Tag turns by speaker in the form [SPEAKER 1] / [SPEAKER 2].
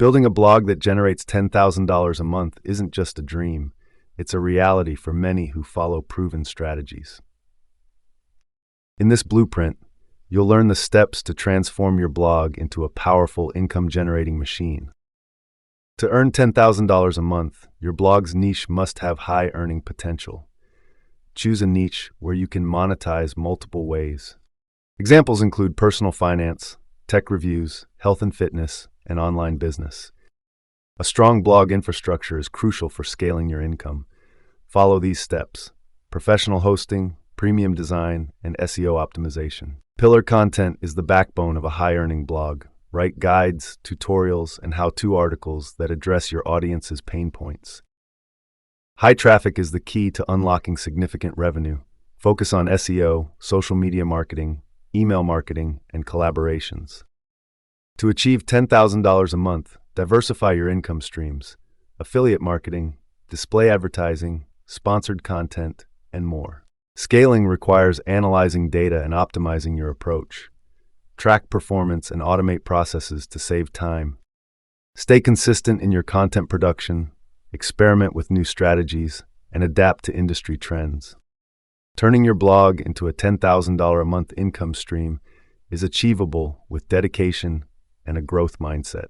[SPEAKER 1] Building a blog that generates $10,000 a month isn't just a dream, it's a reality for many who follow proven strategies. In this blueprint, you'll learn the steps to transform your blog into a powerful income-generating machine. To earn $10,000 a month, your blog's niche must have high earning potential. Choose a niche where you can monetize multiple ways. Examples include personal finance, tech reviews, health and fitness, and online business. A strong blog infrastructure is crucial for scaling your income. Follow these steps: professional hosting, premium design, and SEO optimization. Pillar content is the backbone of a high-earning blog. Write guides, tutorials, and how-to articles that address your audience's pain points. High traffic is the key to unlocking significant revenue. Focus on SEO, social media marketing, email marketing, and collaborations. To achieve $10,000 a month, diversify your income streams: affiliate marketing, display advertising, sponsored content, and more. Scaling requires analyzing data and optimizing your approach. Track performance and automate processes to save time. Stay consistent in your content production, experiment with new strategies, and adapt to industry trends. Turning your blog into a $10,000 a month income stream is achievable with dedication and a growth mindset.